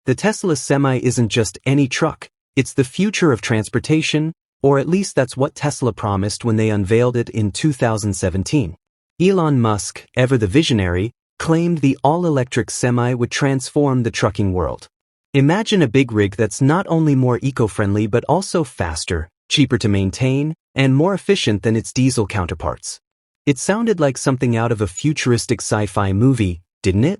The Tesla Semi isn't just any truck, it's the future of transportation, or at least that's what Tesla promised when they unveiled it in 2017. Elon Musk, ever the visionary, claimed the all-electric Semi would transform the trucking world. Imagine a big rig that's not only more eco-friendly but also faster, cheaper to maintain, and more efficient than its diesel counterparts. It sounded like something out of a futuristic sci-fi movie, didn't it?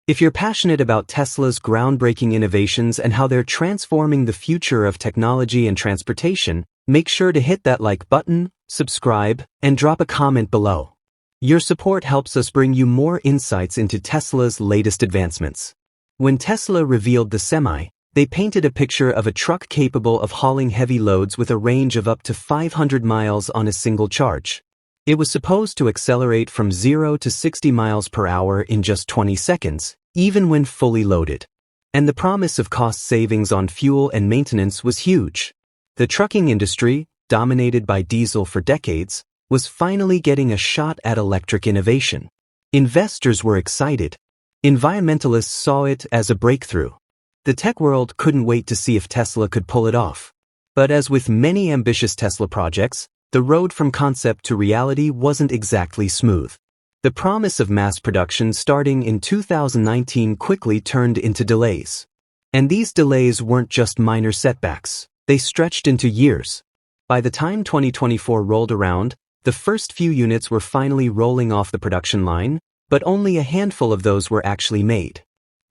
If you're passionate about Tesla's groundbreaking innovations and how they're transforming the future of technology and transportation, make sure to hit that like button, subscribe, and drop a comment below. Your support helps us bring you more insights into Tesla's latest advancements. When Tesla revealed the Semi, they painted a picture of a truck capable of hauling heavy loads with a range of up to 500 miles on a single charge. It was supposed to accelerate from 0 to 60 miles per hour in just 20 seconds, even when fully loaded. And the promise of cost savings on fuel and maintenance was huge. The trucking industry, dominated by diesel for decades, was finally getting a shot at electric innovation. Investors were excited. Environmentalists saw it as a breakthrough. The tech world couldn't wait to see if Tesla could pull it off. But as with many ambitious Tesla projects, the road from concept to reality wasn't exactly smooth. The promise of mass production starting in 2019 quickly turned into delays. And these delays weren't just minor setbacks, they stretched into years. By the time 2024 rolled around, the first few units were finally rolling off the production line, but only a handful of those were actually made.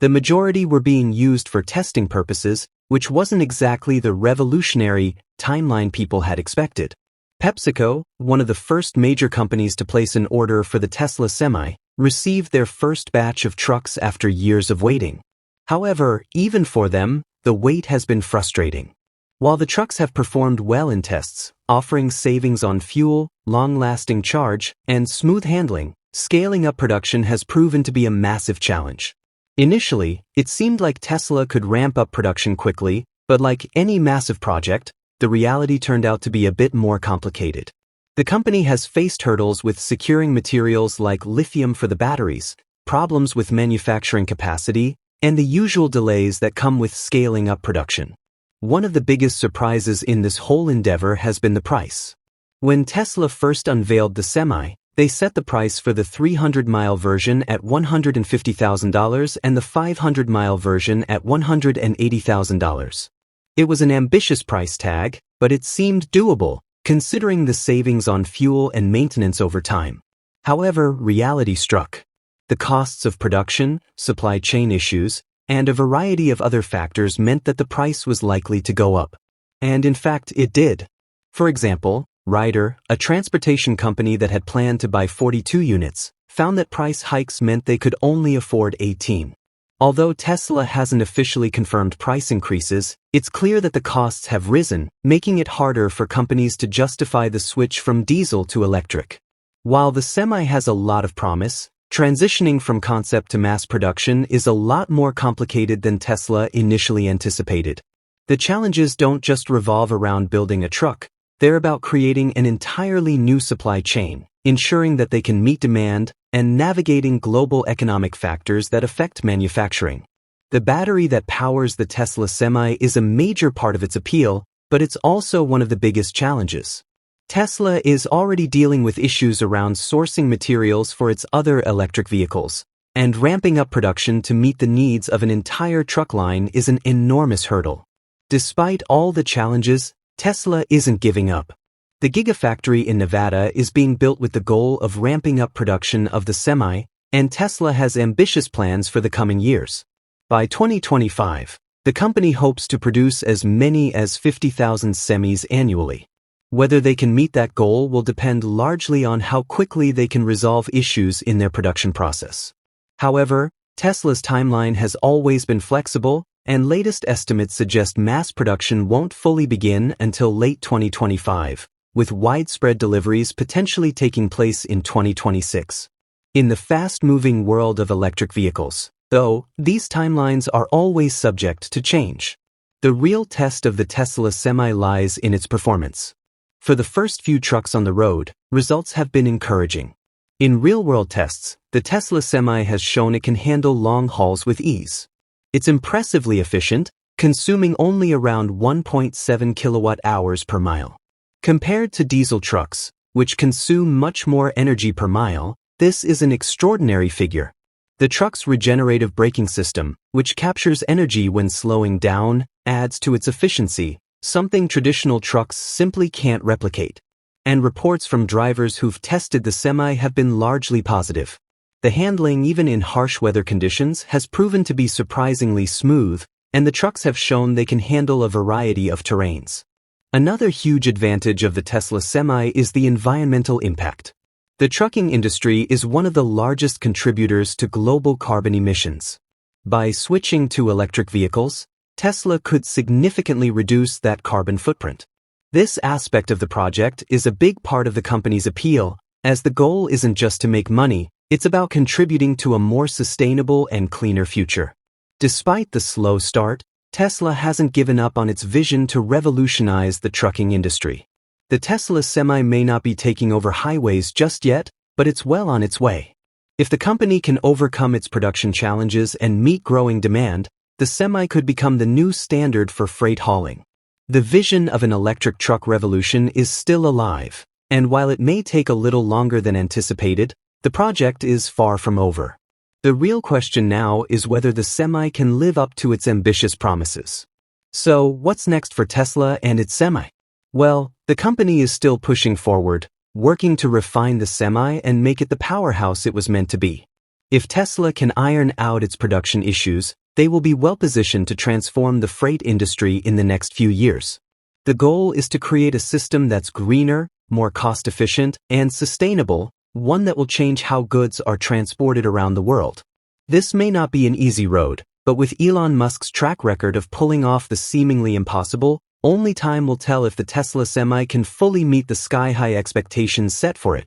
The majority were being used for testing purposes, which wasn't exactly the revolutionary timeline people had expected. PepsiCo, one of the first major companies to place an order for the Tesla Semi, received their first batch of trucks after years of waiting. However, even for them, the wait has been frustrating. While the trucks have performed well in tests, offering savings on fuel, long-lasting charge, and smooth handling, scaling up production has proven to be a massive challenge. Initially, it seemed like Tesla could ramp up production quickly, but like any massive project, the reality turned out to be a bit more complicated. The company has faced hurdles with securing materials like lithium for the batteries, problems with manufacturing capacity, and the usual delays that come with scaling up production. One of the biggest surprises in this whole endeavor has been the price. When Tesla first unveiled the Semi, they set the price for the 300-mile version at $150,000 and the 500-mile version at $180,000. It was an ambitious price tag, but it seemed doable, considering the savings on fuel and maintenance over time. However, reality struck. The costs of production, supply chain issues, and a variety of other factors meant that the price was likely to go up. And in fact, it did. For example, Ryder, a transportation company that had planned to buy 42 units, found that price hikes meant they could only afford 18. Although Tesla hasn't officially confirmed price increases, it's clear that the costs have risen, making it harder for companies to justify the switch from diesel to electric. While the Semi has a lot of promise, transitioning from concept to mass production is a lot more complicated than Tesla initially anticipated. The challenges don't just revolve around building a truck. They're about creating an entirely new supply chain, ensuring that they can meet demand, and navigating global economic factors that affect manufacturing. The battery that powers the Tesla Semi is a major part of its appeal, but it's also one of the biggest challenges. Tesla is already dealing with issues around sourcing materials for its other electric vehicles, and ramping up production to meet the needs of an entire truck line is an enormous hurdle. Despite all the challenges, Tesla isn't giving up. The Gigafactory in Nevada is being built with the goal of ramping up production of the Semi, and Tesla has ambitious plans for the coming years. By 2025, the company hopes to produce as many as 50,000 Semis annually. Whether they can meet that goal will depend largely on how quickly they can resolve issues in their production process. However, Tesla's timeline has always been flexible, and latest estimates suggest mass production won't fully begin until late 2025, with widespread deliveries potentially taking place in 2026. In the fast-moving world of electric vehicles, though, these timelines are always subject to change. The real test of the Tesla Semi lies in its performance. For the first few trucks on the road, results have been encouraging. In real-world tests, the Tesla Semi has shown it can handle long hauls with ease. It's impressively efficient, consuming only around 1.7 kilowatt-hours per mile. Compared to diesel trucks, which consume much more energy per mile, this is an extraordinary figure. The truck's regenerative braking system, which captures energy when slowing down, adds to its efficiency, something traditional trucks simply can't replicate. And reports from drivers who've tested the semi have been largely positive. The handling, even in harsh weather conditions, has proven to be surprisingly smooth, and the trucks have shown they can handle a variety of terrains. Another huge advantage of the Tesla Semi is the environmental impact. The trucking industry is one of the largest contributors to global carbon emissions. By switching to electric vehicles, Tesla could significantly reduce that carbon footprint. This aspect of the project is a big part of the company's appeal, as the goal isn't just to make money, it's about contributing to a more sustainable and cleaner future. Despite the slow start, Tesla hasn't given up on its vision to revolutionize the trucking industry. The Tesla Semi may not be taking over highways just yet, but it's well on its way. If the company can overcome its production challenges and meet growing demand, the Semi could become the new standard for freight hauling. The vision of an electric truck revolution is still alive, and while it may take a little longer than anticipated, the project is far from over. The real question now is whether the Semi can live up to its ambitious promises. So, what's next for Tesla and its Semi? Well, the company is still pushing forward, working to refine the Semi and make it the powerhouse it was meant to be. If Tesla can iron out its production issues, they will be well positioned to transform the freight industry in the next few years. The goal is to create a system that's greener, more cost-efficient, and sustainable, one that will change how goods are transported around the world. This may not be an easy road, but with Elon Musk's track record of pulling off the seemingly impossible, only time will tell if the Tesla Semi can fully meet the sky-high expectations set for it.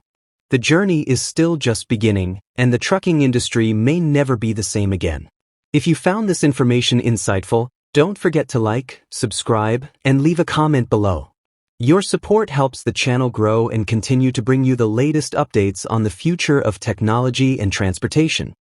The journey is still just beginning, and the trucking industry may never be the same again. If you found this information insightful, don't forget to like, subscribe, and leave a comment below. Your support helps the channel grow and continue to bring you the latest updates on the future of technology and transportation.